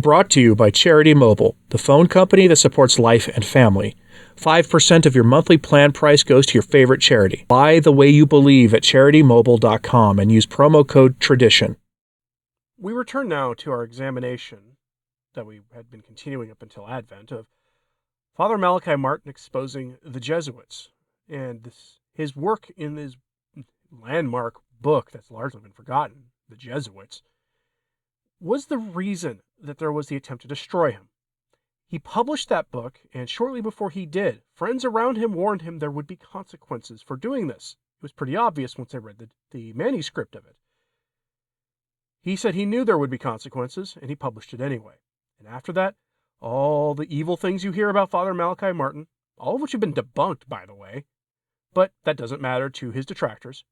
Brought to you by Charity Mobile, the phone company that supports life and family. 5% of your monthly plan price goes to your favorite charity. Buy the way you believe at CharityMobile.com and use promo code TRADITION. We return now to our examination that we had been continuing up until Advent of Father Malachi Martin exposing the Jesuits and his work in his landmark book that's largely been forgotten, the Jesuits, was the reason that there was the attempt to destroy him. He published that book, and shortly before he did, friends around him warned him there would be consequences for doing this. It was pretty obvious once they read the manuscript of it. He said he knew there would be consequences, and he published it anyway. And after that, all the evil things you hear about Father Malachi Martin, all of which have been debunked, by the way, but that doesn't matter to his detractors,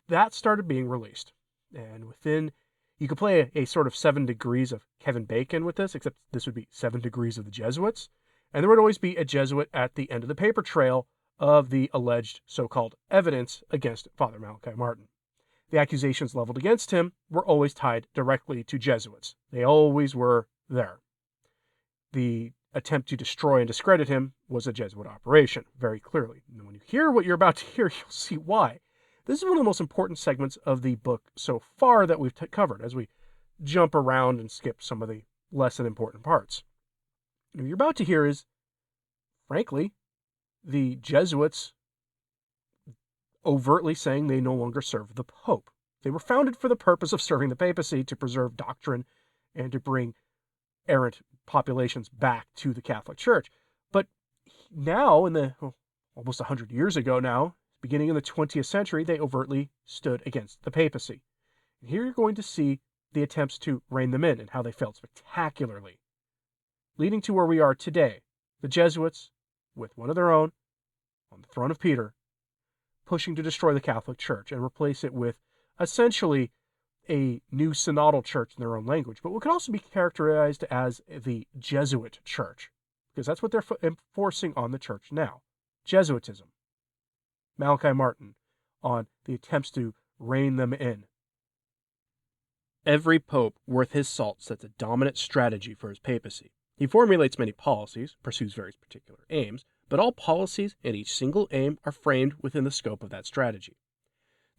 that started being released. And you could play a sort of 7 degrees of Kevin Bacon with this, except this would be 7 degrees of the Jesuits. And there would always be a Jesuit at the end of the paper trail of the alleged so-called evidence against Father Malachi Martin. The accusations leveled against him were always tied directly to Jesuits. They always were there. The attempt to destroy and discredit him was a Jesuit operation, very clearly. And when you hear what you're about to hear, you'll see why. This is one of the most important segments of the book so far that we've covered as we jump around and skip some of the less than important parts. What you're about to hear is, frankly, the Jesuits overtly saying they no longer serve the Pope. They were founded for the purpose of serving the papacy, to preserve doctrine and to bring errant populations back to the Catholic Church. But now, almost 100 years ago now, beginning in the 20th century, they overtly stood against the papacy. And here you're going to see the attempts to rein them in and how they failed spectacularly, leading to where we are today. The Jesuits, with one of their own, on the throne of Peter, pushing to destroy the Catholic Church and replace it with essentially a new synodal church in their own language, but what could also be characterized as the Jesuit Church, because that's what they're enforcing on the church now. Jesuitism. Malachi Martin on the attempts to rein them in. Every pope worth his salt sets a dominant strategy for his papacy. He formulates many policies, pursues various particular aims, but all policies and each single aim are framed within the scope of that strategy.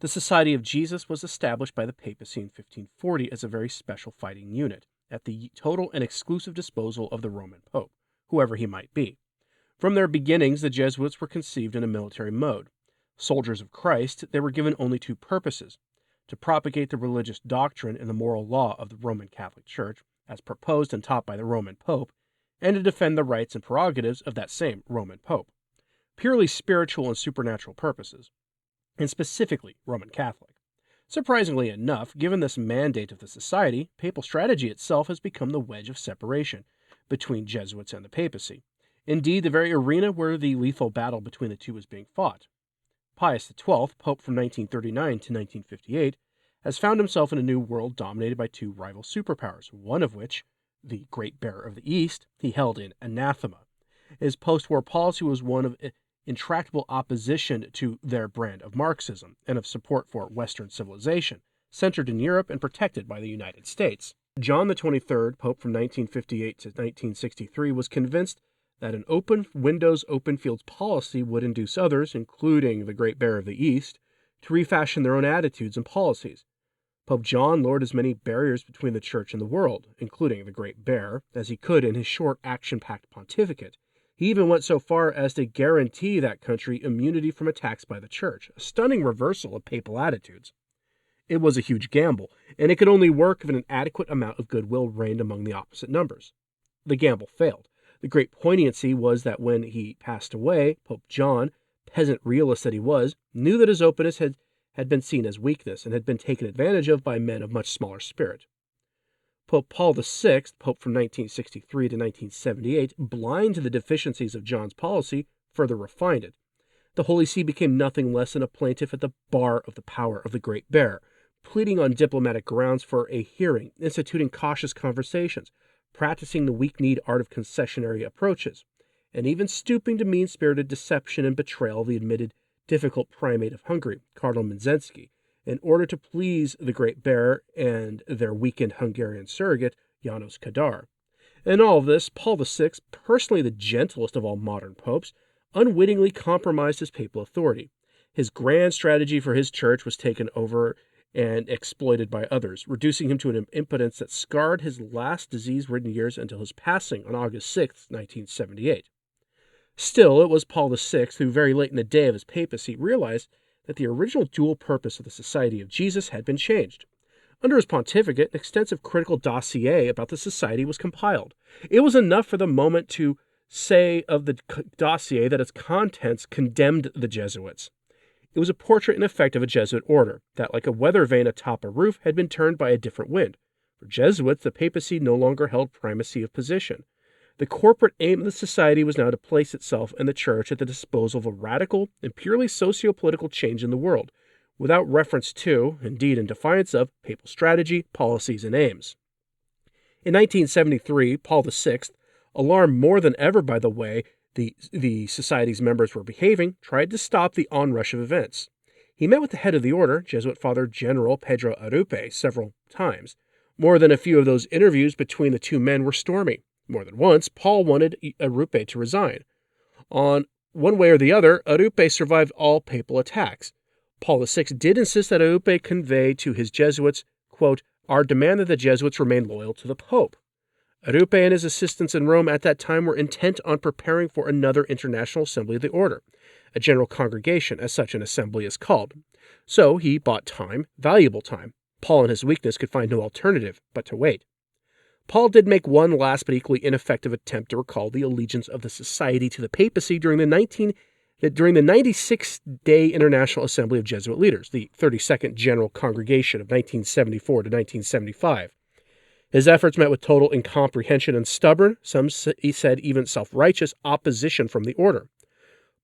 The Society of Jesus was established by the papacy in 1540 as a very special fighting unit, at the total and exclusive disposal of the Roman Pope, whoever he might be. From their beginnings, the Jesuits were conceived in a military mode. Soldiers of Christ, they were given only two purposes: to propagate the religious doctrine and the moral law of the Roman Catholic Church, as proposed and taught by the Roman Pope, and to defend the rights and prerogatives of that same Roman Pope. Purely spiritual and supernatural purposes, and specifically Roman Catholic. Surprisingly enough, given this mandate of the society, papal strategy itself has become the wedge of separation between Jesuits and the papacy. Indeed, the very arena where the lethal battle between the two was being fought. Pius XII, Pope from 1939 to 1958, has found himself in a new world dominated by two rival superpowers, one of which, the Great Bear of the East, he held in anathema. His post-war policy was one of intractable opposition to their brand of Marxism and of support for Western civilization, centered in Europe and protected by the United States. John XXIII, Pope from 1958 to 1963, was convinced that an open windows, open fields policy would induce others, including the Great Bear of the East, to refashion their own attitudes and policies. Pope John lowered as many barriers between the Church and the world, including the Great Bear, as he could in his short, action-packed pontificate. He even went so far as to guarantee that country immunity from attacks by the Church, a stunning reversal of papal attitudes. It was a huge gamble, and it could only work if an adequate amount of goodwill reigned among the opposite numbers. The gamble failed. The great poignancy was that when he passed away, Pope John, peasant realist that he was, knew that his openness had been seen as weakness and had been taken advantage of by men of much smaller spirit. Pope Paul VI, Pope from 1963 to 1978, blind to the deficiencies of John's policy, further refined it. The Holy See became nothing less than a plaintiff at the bar of the power of the Great Bear, pleading on diplomatic grounds for a hearing, instituting cautious conversations, practicing the weak-kneed art of concessionary approaches, and even stooping to mean-spirited deception and betrayal of the admitted difficult primate of Hungary, Cardinal Menzensky, in order to please the Great Bear and their weakened Hungarian surrogate, János Kadar. In all of this, Paul VI, personally the gentlest of all modern popes, unwittingly compromised his papal authority. His grand strategy for his church was taken over and exploited by others, reducing him to an impotence that scarred his last disease-ridden years until his passing on August 6, 1978. Still, it was Paul VI who, very late in the day of his papacy, realized that the original dual purpose of the Society of Jesus had been changed. Under his pontificate, an extensive critical dossier about the society was compiled. It was enough for the moment to say of the dossier that its contents condemned the Jesuits. It was a portrait in effect of a Jesuit order, that like a weather vane atop a roof had been turned by a different wind. For Jesuits, the papacy no longer held primacy of position. The corporate aim of the society was now to place itself and the church at the disposal of a radical and purely socio-political change in the world, without reference to, indeed in defiance of, papal strategy, policies, and aims. In 1973, Paul VI, alarmed more than ever by the way the society's members were behaving, tried to stop the onrush of events. He met with the head of the order, Jesuit Father General Pedro Arrupe, several times. More than a few of those interviews between the two men were stormy. More than once, Paul wanted Arrupe to resign. On one way or the other, Arrupe survived all papal attacks. Paul VI did insist that Arrupe convey to his Jesuits, quote, "our demand that the Jesuits remain loyal to the Pope." Arrupe and his assistants in Rome at that time were intent on preparing for another international assembly of the order, a general congregation, as such an assembly is called. So he bought time, valuable time. Paul in his weakness could find no alternative but to wait. Paul did make one last but equally ineffective attempt to recall the allegiance of the society to the papacy during the 96-day International Assembly of Jesuit Leaders, the 32nd General Congregation of 1974 to 1975. His efforts met with total incomprehension and stubborn, some said even self-righteous, opposition from the order.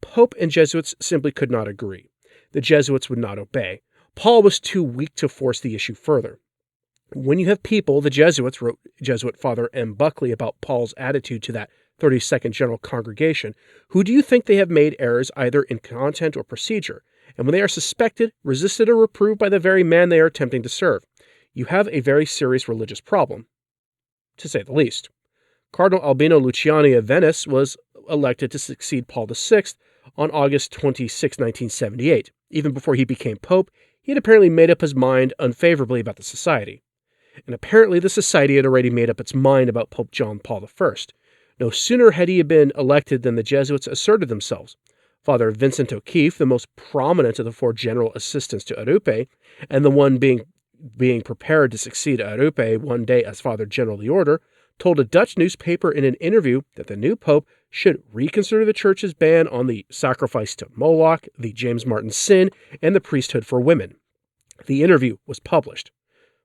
Pope and Jesuits simply could not agree. The Jesuits would not obey. Paul was too weak to force the issue further. When you have people, the Jesuits, wrote Jesuit Father M. Buckley about Paul's attitude to that 32nd General Congregation, who do you think they have made errors either in content or procedure, and when they are suspected, resisted, or reproved by the very man they are attempting to serve? You have a very serious religious problem, to say the least. Cardinal Albino Luciani of Venice was elected to succeed Paul VI on August 26, 1978. Even before he became Pope, he had apparently made up his mind unfavorably about the society. And apparently the society had already made up its mind about Pope John Paul I. No sooner had he been elected than the Jesuits asserted themselves. Father Vincent O'Keefe, the most prominent of the four general assistants to Arrupe, and the one being prepared to succeed Arrupe one day as Father General of the Order, told a Dutch newspaper in an interview that the new pope should reconsider the church's ban on the sacrifice to Moloch, the James Martin sin, and the priesthood for women. The interview was published.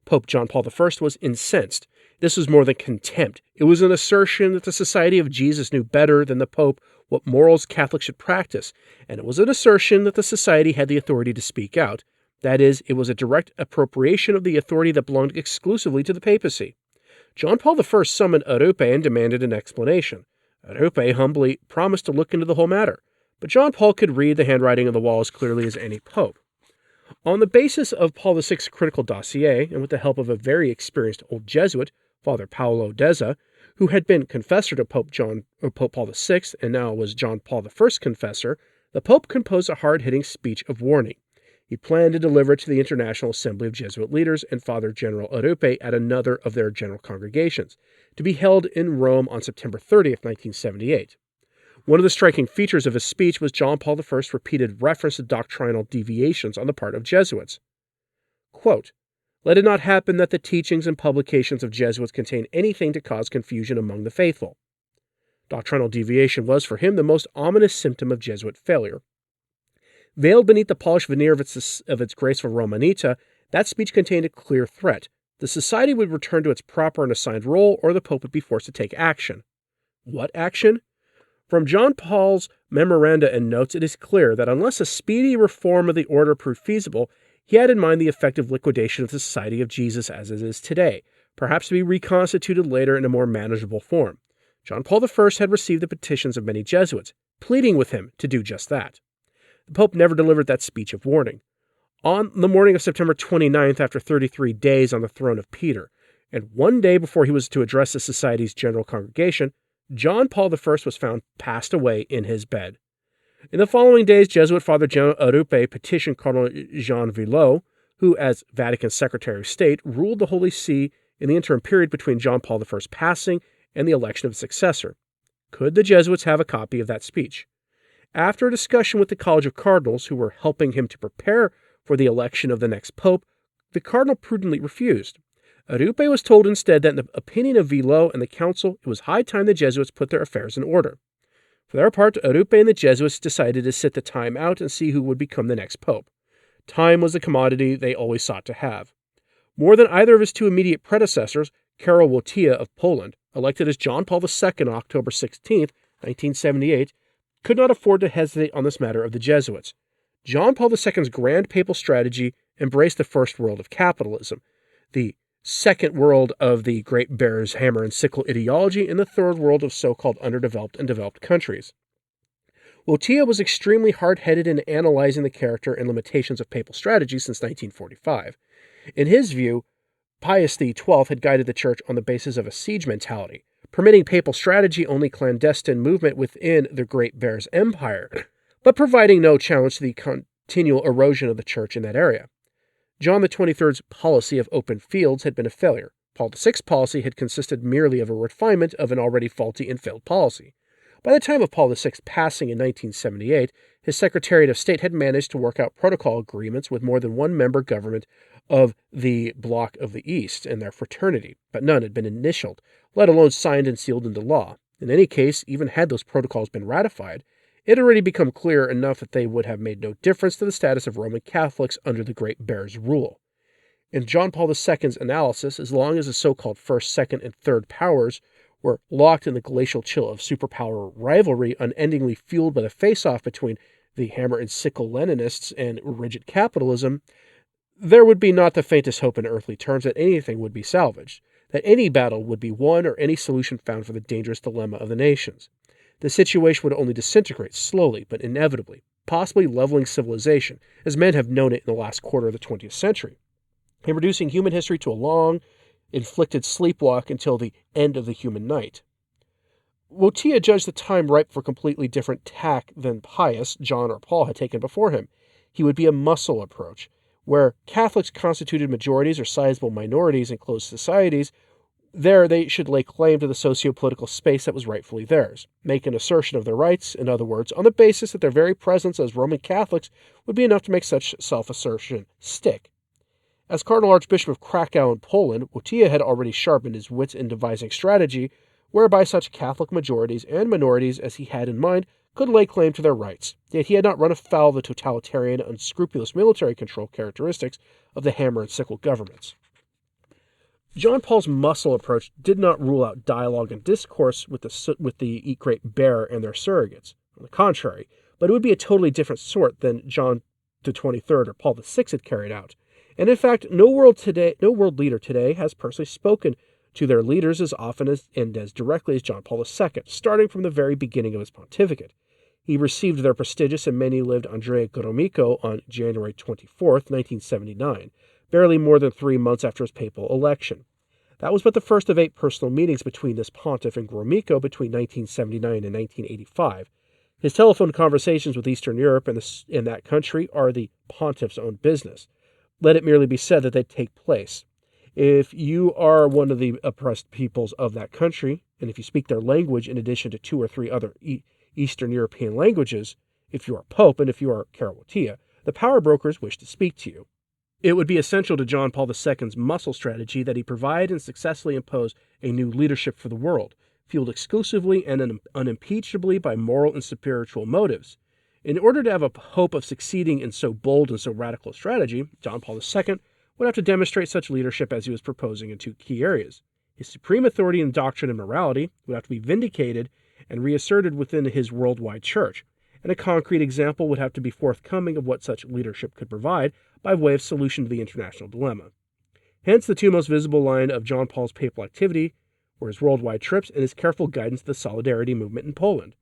Pope John Paul I was incensed. This was more than contempt. It was an assertion that the Society of Jesus knew better than the Pope what morals Catholics should practice, and it was an assertion that the Society had the authority to speak out. That is, it was a direct appropriation of the authority that belonged exclusively to the papacy. John Paul I summoned Arrupe and demanded an explanation. Arrupe humbly promised to look into the whole matter, but John Paul could read the handwriting on the wall as clearly as any pope. On the basis of Paul VI's critical dossier, and with the help of a very experienced old Jesuit, Father Paolo Dezza, who had been confessor to Pope Paul VI and now was John Paul I's confessor, the Pope composed a hard-hitting speech of warning. He planned to deliver it to the International Assembly of Jesuit Leaders and Father General Arrupe at another of their general congregations, to be held in Rome on September 30th, 1978. One of the striking features of his speech was John Paul I's repeated reference to doctrinal deviations on the part of Jesuits. Quote, "Let it not happen that the teachings and publications of Jesuits contain anything to cause confusion among the faithful." Doctrinal deviation was, for him, the most ominous symptom of Jesuit failure. Veiled beneath the polished veneer of its graceful Romanita, that speech contained a clear threat. The society would return to its proper and assigned role, or the Pope would be forced to take action. What action? From John Paul's memoranda and notes, it is clear that unless a speedy reform of the order proved feasible, he had in mind the effective liquidation of the Society of Jesus as it is today, perhaps to be reconstituted later in a more manageable form. John Paul I had received the petitions of many Jesuits, pleading with him to do just that. The Pope never delivered that speech of warning. On the morning of September 29th, after 33 days on the throne of Peter, And one day before he was to address the society's general congregation, John Paul I was found passed away in his bed. In the following days, Jesuit Father General Arupe petitioned Cardinal Jean Villot, who, as Vatican Secretary of State, ruled the Holy See in the interim period between John Paul I's passing and the election of his successor. Could the Jesuits have a copy of that speech? After a discussion with the College of Cardinals, who were helping him to prepare for the election of the next pope, the cardinal prudently refused. Arupe was told instead that in the opinion of Villot and the council, it was high time the Jesuits put their affairs in order. For their part, Arupe and the Jesuits decided to sit the time out and see who would become the next pope. Time was the commodity they always sought to have. More than either of his two immediate predecessors, Karol Wojtyła of Poland, elected as John Paul II on October 16, 1978, could not afford to hesitate on this matter of the Jesuits. John Paul II's grand papal strategy embraced the first world of capitalism, the second world of the Great Bear's hammer and sickle ideology, and the third world of so-called underdeveloped and developed countries. Wojtyła was extremely hard-headed in analyzing the character and limitations of papal strategy since 1945. In his view, Pius XII had guided the Church on the basis of a siege mentality, permitting papal strategy only clandestine movement within the Great Bear's empire, but providing no challenge to the continual erosion of the Church in that area. John XXIII's policy of open fields had been a failure. Paul VI's policy had consisted merely of a refinement of an already faulty and failed policy. By the time of Paul VI's passing in 1978, his Secretariat of State had managed to work out protocol agreements with more than one member government of the Bloc of the East and their fraternity, but none had been initialed, let alone signed and sealed into law. In any case, even had those protocols been ratified, it had already become clear enough that they would have made no difference to the status of Roman Catholics under the Great Bear's rule. In John Paul II's analysis, as long as the so-called first, second, and third powers were locked in the glacial chill of superpower rivalry unendingly fueled by the face-off between the hammer and sickle Leninists and rigid capitalism, there would be not the faintest hope in earthly terms that anything would be salvaged, that any battle would be won or any solution found for the dangerous dilemma of the nations. The situation would only disintegrate slowly but inevitably, possibly leveling civilization, as men have known it in the last quarter of the 20th century, and reducing human history to a long, inflicted sleepwalk until the end of the human night. Wojtyła judged the time ripe for completely different tack than Pius, John, or Paul had taken before him. He would be a muscle approach, where Catholics constituted majorities or sizable minorities in closed societies. There they should lay claim to the socio-political space that was rightfully theirs, make an assertion of their rights, in other words, on the basis that their very presence as Roman Catholics would be enough to make such self-assertion stick. As Cardinal Archbishop of Krakow in Poland, Wojtyła had already sharpened his wits in devising strategy whereby such Catholic majorities and minorities as he had in mind could lay claim to their rights, yet he had not run afoul of the totalitarian, unscrupulous military control characteristics of the hammer and sickle governments. John Paul's muscle approach did not rule out dialogue and discourse with the Great Bear and their surrogates. On the contrary, but it would be a totally different sort than John XXIII or Paul VI had carried out. And in fact, no world leader today has personally spoken to their leaders as often and as directly as John Paul II, starting from the very beginning of his pontificate. He received their prestigious and many-lived Andrea Gromyko on January 24, 1979, barely more than 3 months after his papal election. That was but the first of 8 personal meetings between this pontiff and Gromyko between 1979 and 1985. His telephone conversations with Eastern Europe and in that country are the pontiff's own business. Let it merely be said that they take place. If you are one of the oppressed peoples of that country, and if you speak their language in addition to 2 or 3 other Eastern European languages, if you are Pope and if you are Karol Wojtyła, the power brokers wish to speak to you. It would be essential to John Paul II's muscle strategy that he provide and successfully impose a new leadership for the world, fueled exclusively and unimpeachably by moral and spiritual motives. In order to have a hope of succeeding in so bold and so radical a strategy, John Paul II would have to demonstrate such leadership as he was proposing in 2 key areas. His supreme authority in doctrine and morality would have to be vindicated and reasserted within his worldwide church, and a concrete example would have to be forthcoming of what such leadership could provide by way of solution to the international dilemma. Hence, the 2 most visible lines of John Paul's papal activity were his worldwide trips and his careful guidance to the Solidarity movement in Poland.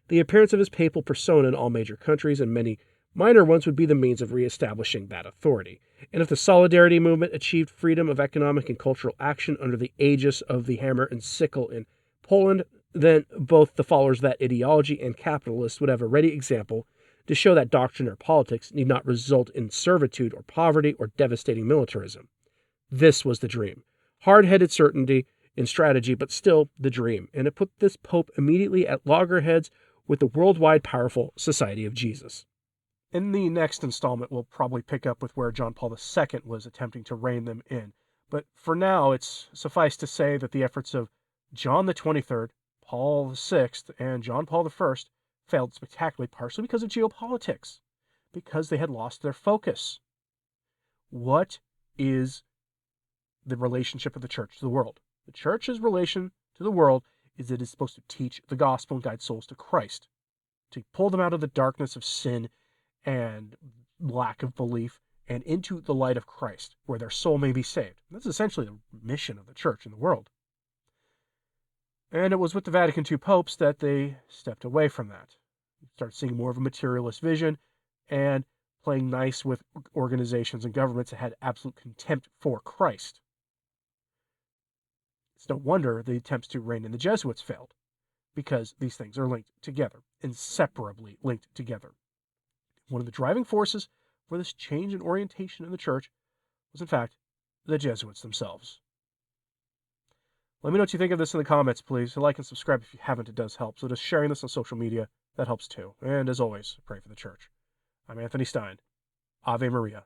The appearance of his papal persona in all major countries and many Minor ones would be the means of reestablishing that authority. And if the Solidarity movement achieved freedom of economic and cultural action under the aegis of the hammer and sickle in Poland, then both the followers of that ideology and capitalists would have a ready example to show that doctrine or politics need not result in servitude or poverty or devastating militarism. This was the dream. Hard-headed certainty in strategy, but still the dream. And it put this pope immediately at loggerheads with the worldwide powerful Society of Jesus. In the next installment, we'll probably pick up with where John Paul II was attempting to rein them in. But for now, it's suffice to say that the efforts of John the 23rd, Paul VI, and John Paul I failed spectacularly, partially because of geopolitics, because they had lost their focus. What is the relationship of the church to the world? The church's relation to the world is it is supposed to teach the gospel and guide souls to Christ, to pull them out of the darkness of sin and lack of belief and into the light of Christ, where their soul may be saved. That's essentially the mission of the church in the world. And it was with the Vatican II popes that they stepped away from that. You start seeing more of a materialist vision and playing nice with organizations and governments that had absolute contempt for Christ. It's no wonder the attempts to rein in the Jesuits failed, because these things are linked together, inseparably linked together. One of the driving forces for this change in orientation in the church was, in fact, the Jesuits themselves. Let me know what you think of this in the comments, please. Like and subscribe if you haven't, it does help. So just sharing this on social media, that helps too. And as always, pray for the church. I'm Anthony Stine. Ave Maria.